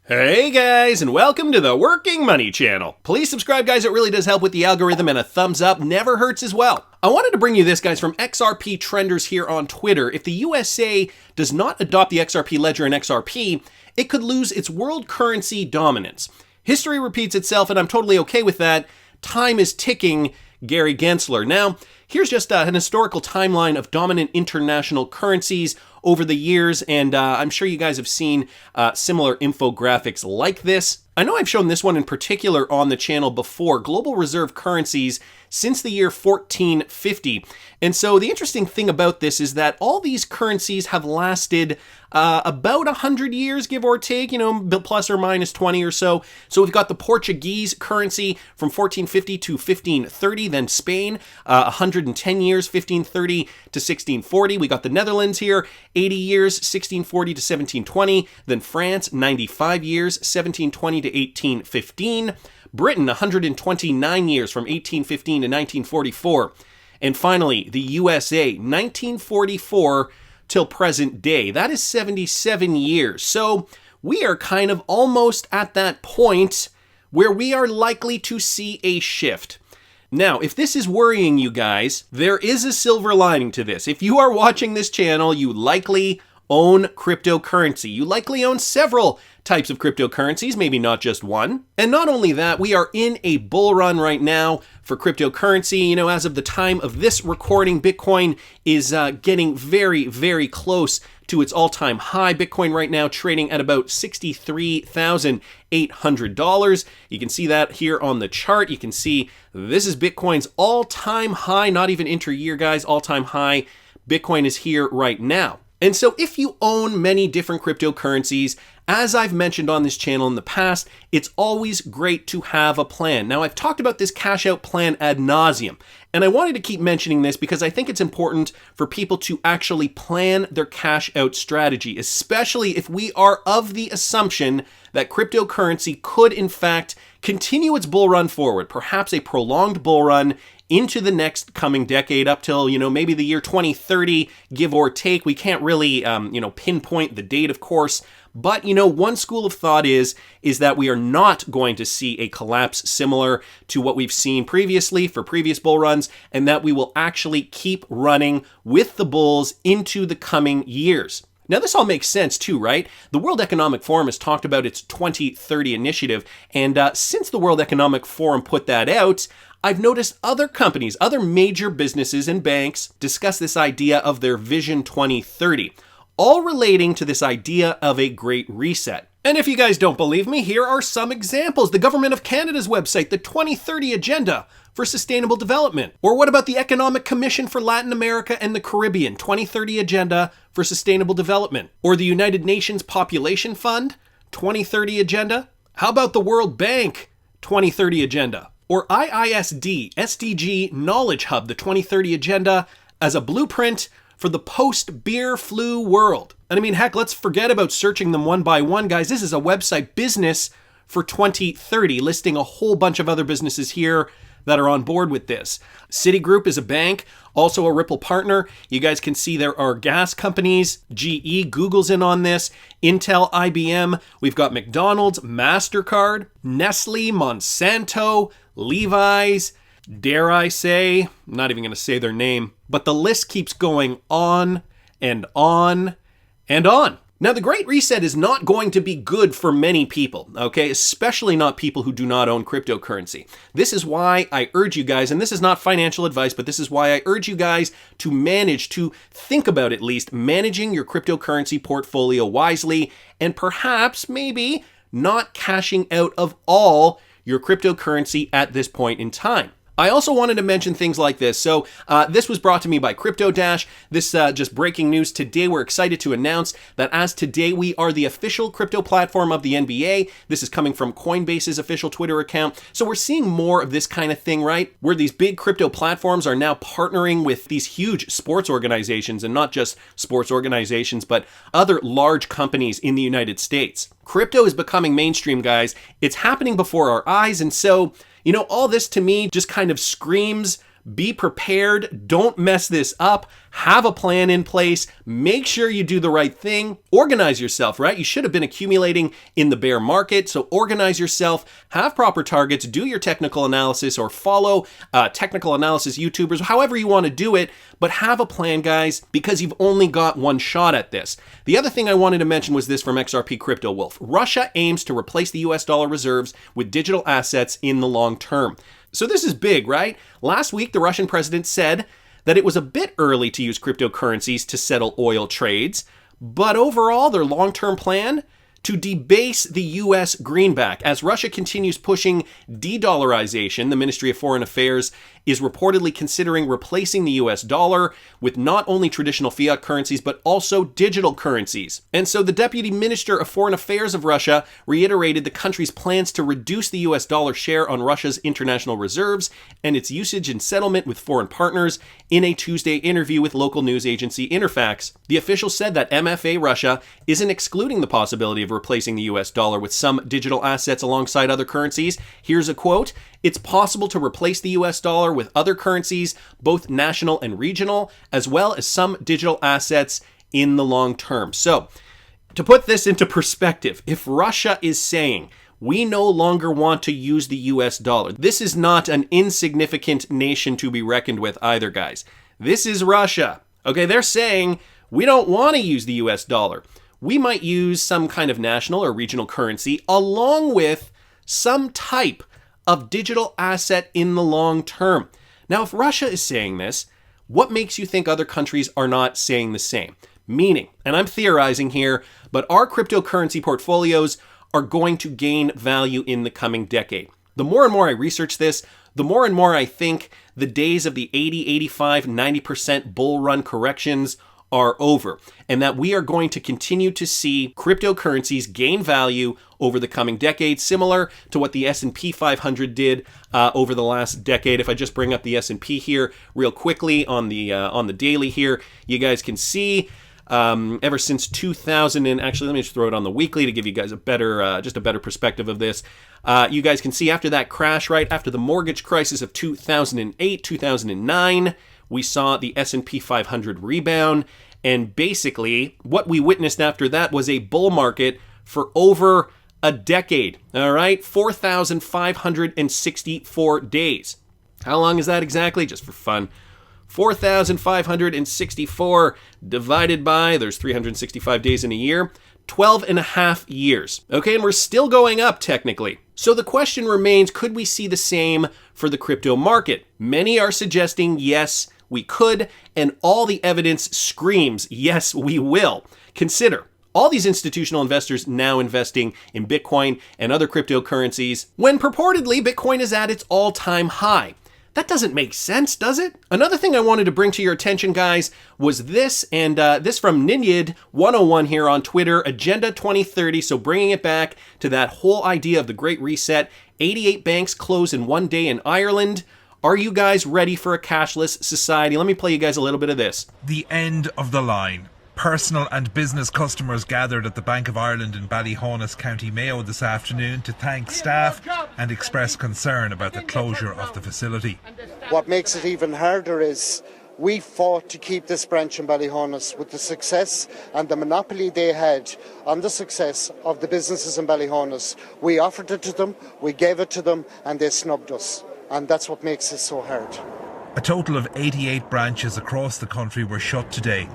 Hey guys, and welcome to the Working Money channel. Please subscribe, guys. It really does help with the algorithm, and a thumbs up never hurts as well. I wanted to bring you this, guys, from XRP Trenders here on Twitter. If the USA does not adopt the XRP ledger in XRP, it could lose its world currency dominance. History repeats itself, and I'm totally okay with that. Time is ticking, Gary Gensler. Now, here's just an historical timeline of dominant international currencies over the years, and I'm sure you guys have seen similar infographics like this. I know I've shown this one in particular on the channel before, global reserve currencies since the year 1450. And so the interesting thing about this is that all these currencies have lasted about 100 years, give or take, plus or minus 20 or so. So we've got the Portuguese currency from 1450 to 1530, then Spain, 110 years, 1530 to 1640. We got the Netherlands here, 80 years, 1640 to 1720, then France, 95 years, 1720 to 1815, Britain, 129 years from 1815 to 1944, and finally, the USA, 1944 till present day. That is 77 years. So we are kind of almost at that point where we are likely to see a shift. Now, if this is worrying you guys, there is a silver lining to this. If you are watching this channel, you likely own cryptocurrency. You likely own several types of cryptocurrencies, maybe not just one. And not only that, we are in a bull run right now for cryptocurrency. As of the time of this recording, Bitcoin is getting very, very close to its all-time high. Bitcoin right now trading at about $63,800. You can see that here on the chart. You can see this is Bitcoin's all-time high, not even inter-year, guys, all-time high. Bitcoin is here right now. And so if you own many different cryptocurrencies, as I've mentioned on this channel in the past, it's always great to have a plan. Now, I've talked about this cash out plan ad nauseum, and I wanted to keep mentioning this because I think it's important for people to actually plan their cash out strategy, especially if we are of the assumption that cryptocurrency could in fact continue its bull run forward, perhaps a prolonged bull run into the next coming decade up till, maybe the year 2030, give or take. We can't really, pinpoint the date, of course. But, one school of thought is that we are not going to see a collapse similar to what we've seen previously for previous bull runs, and that we will actually keep running with the bulls into the coming years. Now, this all makes sense too, right? The World Economic Forum has talked about its 2030 initiative, and since the World Economic Forum put that out, I've noticed other companies, other major businesses and banks discuss this idea of their Vision 2030, all relating to this idea of a Great Reset. And if you guys don't believe me, here are some examples. The Government of Canada's website, the 2030 Agenda for Sustainable Development. Or what about the Economic Commission for Latin America and the Caribbean, 2030 Agenda for Sustainable Development? Or the United Nations Population Fund, 2030 Agenda? How about the World Bank, 2030 Agenda? Or IISD, SDG Knowledge Hub, the 2030 Agenda, as a blueprint for the post-beer flu world. And I mean, heck, let's forget about searching them one by one, guys. This is a website, Business for 2030, listing a whole bunch of other businesses here that are on board with this. Citigroup is a bank, also a Ripple partner. You guys can see there are gas companies, GE, Google's in on this, Intel, IBM. We've got McDonald's, MasterCard, Nestle, Monsanto, Levi's, dare I say, I'm not even going to say their name, but the list keeps going on and on and on. Now, the Great Reset is not going to be good for many people, okay? Especially not people who do not own cryptocurrency. This is why I urge you guys, and this is not financial advice, but this is why I urge you guys to think about at least managing your cryptocurrency portfolio wisely, and perhaps maybe not cashing out of all your cryptocurrency at this point in time. I also wanted to mention things like this. So this was brought to me by Crypto Dash. This just breaking news today. We're excited to announce that as today, we are the official crypto platform of the NBA. This is coming from Coinbase's official Twitter account. So we're seeing more of this kind of thing, right? Where these big crypto platforms are now partnering with these huge sports organizations, and not just sports organizations, but other large companies in the United States. Crypto is becoming mainstream, guys. It's happening before our eyes. And so, all this to me just kind of screams Be prepared. Don't mess this up. Have a plan in place. Make sure you do the right thing. Organize yourself, right? You should have been accumulating in the bear market, so organize yourself. Have proper targets. Do your technical analysis or follow technical analysis YouTubers, however you want to do it, but have a plan, guys, because you've only got one shot at this. The other thing I wanted to mention was this from XRP Crypto Wolf. Russia aims to replace the US dollar reserves with digital assets in the long term. So this is big, right? Last week, the Russian president said that it was a bit early to use cryptocurrencies to settle oil trades, but overall, their long-term plan to debase the U.S. greenback. As Russia continues pushing de-dollarization, the Ministry of Foreign Affairs is reportedly considering replacing the U.S. dollar with not only traditional fiat currencies, but also digital currencies. And so the Deputy Minister of Foreign Affairs of Russia reiterated the country's plans to reduce the U.S. dollar share on Russia's international reserves and its usage in settlement with foreign partners in a Tuesday interview with local news agency Interfax. The official said that MFA Russia isn't excluding the possibility of replacing the US dollar with some digital assets alongside other currencies. Here's a quote: "It's possible to replace the US dollar with other currencies, both national and regional, as well as some digital assets in the long term." So, to put this into perspective, if Russia is saying we no longer want to use the US dollar, this is not an insignificant nation to be reckoned with either, guys. This is Russia. Okay, they're saying we don't want to use the US dollar. We might use some kind of national or regional currency along with some type of digital asset in the long term. Now, if Russia is saying this, what makes you think other countries are not saying the same? Meaning, and I'm theorizing here, but our cryptocurrency portfolios are going to gain value in the coming decade. The more and more I research this, the more and more I think the days of the 80, 85, 90% bull run corrections are over, and that we are going to continue to see cryptocurrencies gain value over the coming decade, similar to what the S&P 500 did over the last decade. If I just bring up the S&P here real quickly on the daily here, you guys can see ever since 2000, and actually let me just throw it on the weekly to give you guys a better just a better perspective of this. You guys can see after that crash, right after the mortgage crisis of 2008, 2009, we saw the S&P 500 rebound, and basically what we witnessed after that was a bull market for over a decade, all right? 4,564 days. How long is that exactly? Just for fun. 4,564 divided by, there's 365 days in a year, 12 and a half years. Okay, and we're still going up technically. So the question remains, could we see the same for the crypto market? Many are suggesting yes, we could, and all the evidence screams, yes, we will. Consider all these institutional investors now investing in Bitcoin and other cryptocurrencies when purportedly Bitcoin is at its all-time high. That doesn't make sense, does it? Another thing I wanted to bring to your attention, guys, was this, and this from Ninyid 101 here on Twitter, Agenda 2030, so bringing it back to that whole idea of the Great Reset. 88 banks close in one day in Ireland. Are you guys ready for a cashless society? Let me play you guys a little bit of this. The end of the line. Personal and business customers gathered at the Bank of Ireland in Ballyhonus, County Mayo this afternoon to thank staff and express concern about the closure of the facility. What makes it even harder is we fought to keep this branch in Ballyhonus with the success and the monopoly they had on the success of the businesses in Ballyhonus. We offered it to them, we gave it to them, and they snubbed us. And that's what makes it so hard. A total of 88 branches across the country were shut today.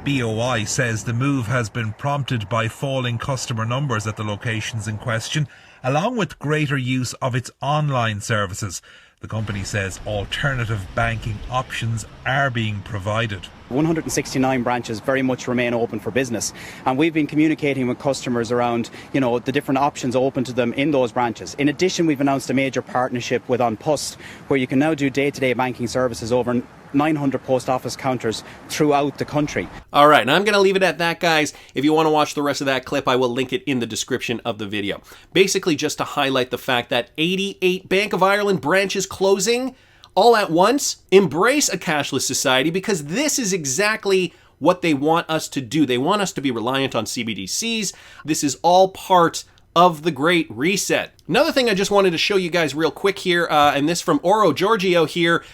BOI says the move has been prompted by falling customer numbers at the locations in question, along with greater use of its online services. The company says alternative banking options are being provided. 169 branches very much remain open for business, and we've been communicating with customers around, the different options open to them in those branches. In addition, we've announced a major partnership with On Post, where you can now do day-to-day banking services over 900 post office counters throughout the country. All right, now I'm going to leave it at that, guys. If you want to watch the rest of that clip, I will link it in the description of the video. Basically, just to highlight the fact that 88 Bank of Ireland branches closing all at once. Embrace a cashless society, because this is exactly what they want us to do. They want us to be reliant on CBDCs. This is all part of the Great Reset. Another thing I just wanted to show you guys real quick here, and this from Oro Giorgio here,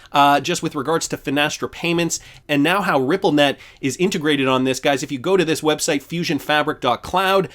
just with regards to Finastra payments and now how RippleNet is integrated on this. Guys, if you go to this website, fusionfabric.cloud,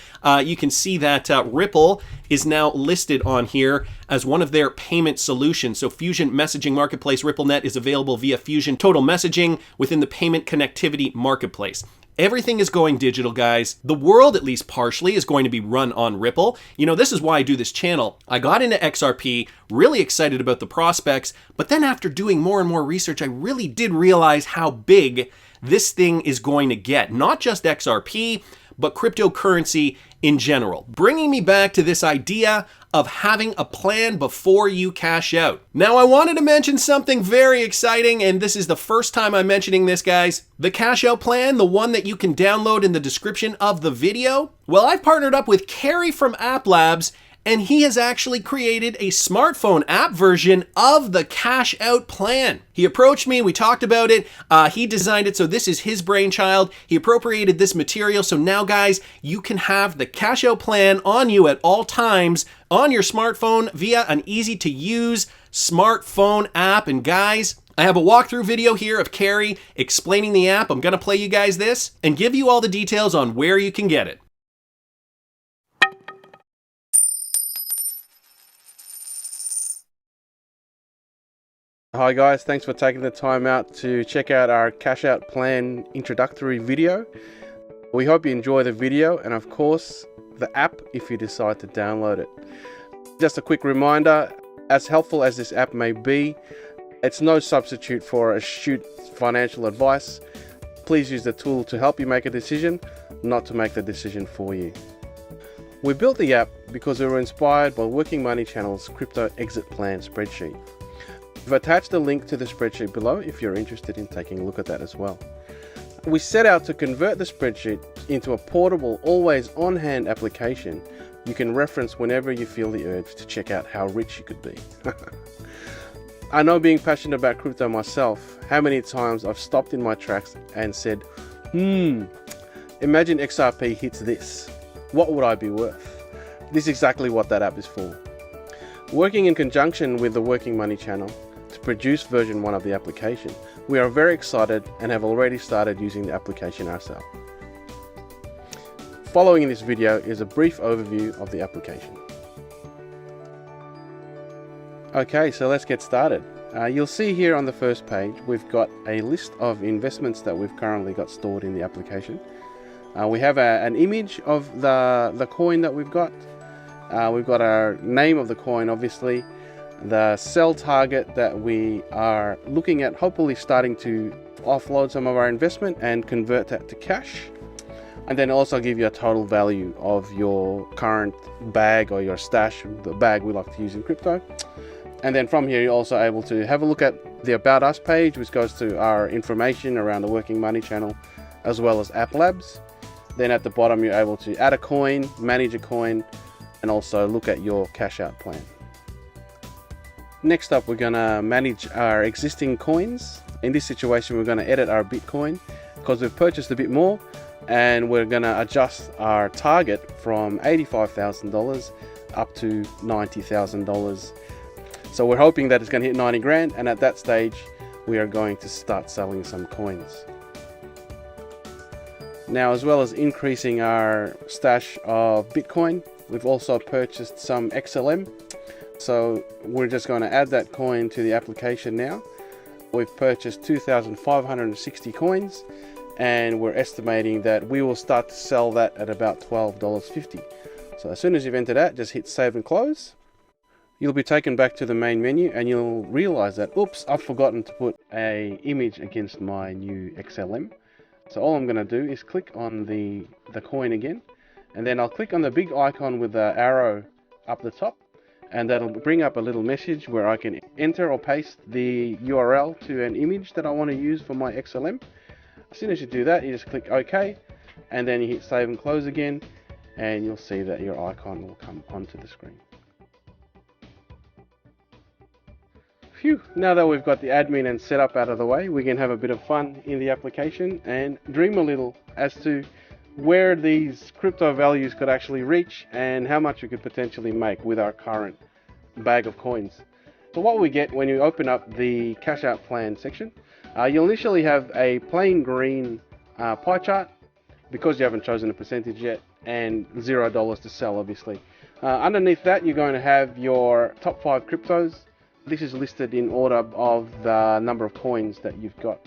you can see that Ripple is now listed on here as one of their payment solutions. So Fusion Messaging Marketplace RippleNet is available via Fusion Total Messaging within the Payment Connectivity Marketplace. Everything is going digital, guys. The world, at least partially, is going to be run on Ripple. You know, this is why I do this channel. I got into XRP, really excited about the prospects, but then after doing more and more research, I really did realize how big this thing is going to get. Not just XRP, but cryptocurrency in general. Bringing me back to this idea of having a plan before you cash out. Now, I wanted to mention something very exciting, and this is the first time I'm mentioning this, guys. The cash out plan, the one that you can download in the description of the video. Well, I've partnered up with Kerry from App Labs, and he has actually created a smartphone app version of the cash out plan. He approached me, we talked about it, he designed it, so this is his brainchild. He appropriated this material, so now guys, you can have the cash out plan on you at all times on your smartphone via an easy to use smartphone app. And guys, I have a walkthrough video here of Kerry explaining the app. I'm gonna play you guys this and give you all the details on where you can get it. Hi guys, thanks for taking the time out to check out our cash out plan introductory video. We hope you enjoy the video and of course the app if you decide to download it. Just a quick reminder, as helpful as this app may be, it's no substitute for astute financial advice. Please use the tool to help you make a decision, not to make the decision for you. We built the app because we were inspired by Working Money Channel's crypto exit plan spreadsheet. I've attached a link to the spreadsheet below if you're interested in taking a look at that as well. We set out to convert the spreadsheet into a portable, always on-hand application you can reference whenever you feel the urge to check out how rich you could be. I know, being passionate about crypto myself, how many times I've stopped in my tracks and said, imagine XRP hits this. What would I be worth? This is exactly what that app is for. Working in conjunction with the Working Money Channel to produce version 1 of the application, we are very excited and have already started using the application ourselves. Following in this video is a brief overview of the application. Okay, so let's get started. You'll see here on the first page we've got a list of investments that we've currently got stored in the application. We have an image of the coin that we've got. We've got our name of the coin, obviously, the sell target that we are looking at, hopefully starting to offload some of our investment and convert that to cash, and then also give you a total value of your current bag or your stash, the bag we like to use in crypto. And then from here you're also able to have a look at the About Us page, which goes to our information around the Working Money Channel as well as App Labs. Then at the bottom you're able to add a coin, manage a coin, and also look at your cash out plan. Next up, we're going to manage our existing coins. In this situation, we're going to edit our Bitcoin because we've purchased a bit more, and we're going to adjust our target from $85,000 up to $90,000. So we're hoping that it's going to hit 90 grand, and at that stage, we are going to start selling some coins. Now, as well as increasing our stash of Bitcoin, we've also purchased some XLM. So we're just going to add that coin to the application now. We've purchased 2,560 coins, and we're estimating that we will start to sell that at about $12.50. So as soon as you've entered that, just hit save and close. You'll be taken back to the main menu and you'll realize that, oops, I've forgotten to put an image against my new XLM. So all I'm going to do is click on the coin again, and then I'll click on the big icon with the arrow up the top, and that'll bring up a little message where I can enter or paste the URL to an image that I want to use for my XLM. As soon as you do that, you just click OK, and then you hit save and close again, and you'll see that your icon will come onto the screen. Phew, now that we've got the admin and setup out of the way, we can have a bit of fun in the application and dream a little as to where these crypto values could actually reach and how much we could potentially make with our current bag of coins. So what we get when you open up the cash out plan section, you'll initially have a plain green pie chart because you haven't chosen a percentage yet, and $0 to sell, obviously. Underneath that, you're going to have your top 5 cryptos. This is listed in order of the number of coins that you've got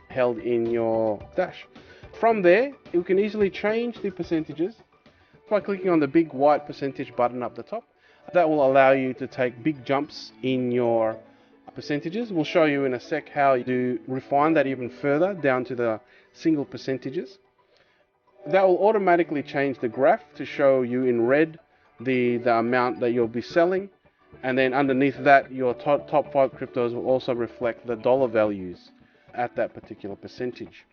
held in your stash. From there, you can easily change the percentages by clicking on the big white percentage button up the top. That will allow you to take big jumps in your percentages. We'll show you in a sec how you refine that even further down to the single percentages. That will automatically change the graph to show you in red the amount that you'll be selling, and then underneath that your top 5 cryptos will also reflect the dollar values at that particular percentage.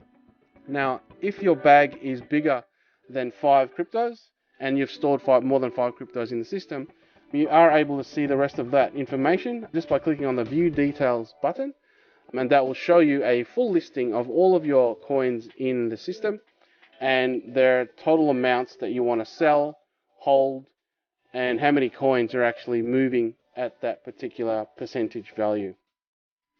Now, if your bag is bigger than 5 cryptos and you've stored more than 5 cryptos in the system, you are able to see the rest of that information just by clicking on the View Details button, and that will show you a full listing of all of your coins in the system and their total amounts that you want to sell, hold, and how many coins are actually moving at that particular percentage value.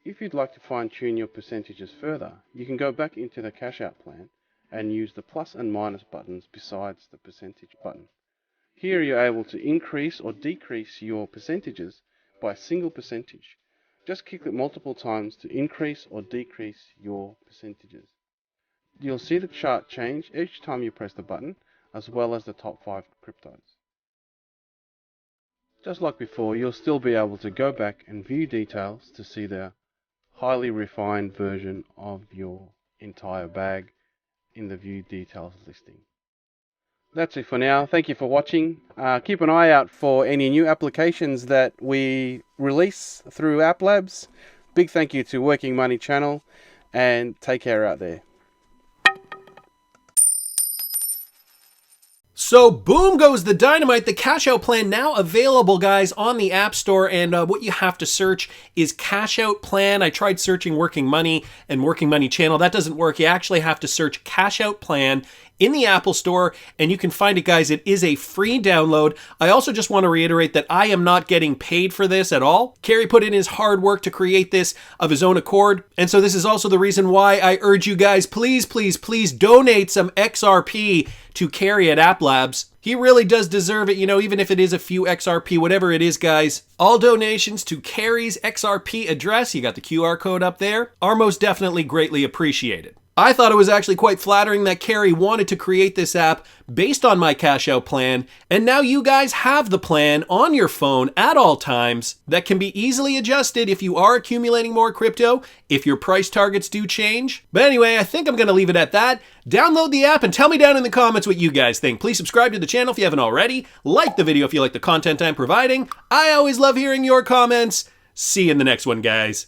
If you'd like to fine-tune your percentages further, you can go back into the cash out plan and use the plus and minus buttons besides the percentage button. Here you're able to increase or decrease your percentages by a single percentage. Just click it multiple times to increase or decrease your percentages. You'll see the chart change each time you press the button, as well as the top 5 cryptos. Just like before, you'll still be able to go back and view details to see the highly refined version of your entire bag in the View Details listing. That's it for now. Thank you for watching. Keep an eye out for any new applications that we release through App Labs. Big thank you to Working Money Channel, and take care out there. So boom goes the dynamite. The cash out plan now available, guys, on the App Store. And what you have to search is cash out plan. I tried searching Working Money and Working Money Channel. That doesn't work. You actually have to search cash out plan in the Apple Store, and you can find it, guys. It is a free download. I also just want to reiterate that I am not getting paid for this at all. Kerry put in his hard work to create this of his own accord, and so this is also the reason why I urge you guys, please, please, please donate some XRP to Kerry at App Labs. He really does deserve it, you know, even if it is a few XRP, whatever it is, guys. All donations to Kerry's XRP address, you got the QR code up there, are most definitely greatly appreciated. I thought it was actually quite flattering that Kerry wanted to create this app based on my cash out plan, and now you guys have the plan on your phone at all times that can be easily adjusted if you are accumulating more crypto, if your price targets do change. But anyway, I think I'm going to leave it at that. Download the app and tell me down in the comments what you guys think. Please subscribe to the channel if you haven't already. Like the video if you like the content I'm providing. I always love hearing your comments. See you in the next one, guys.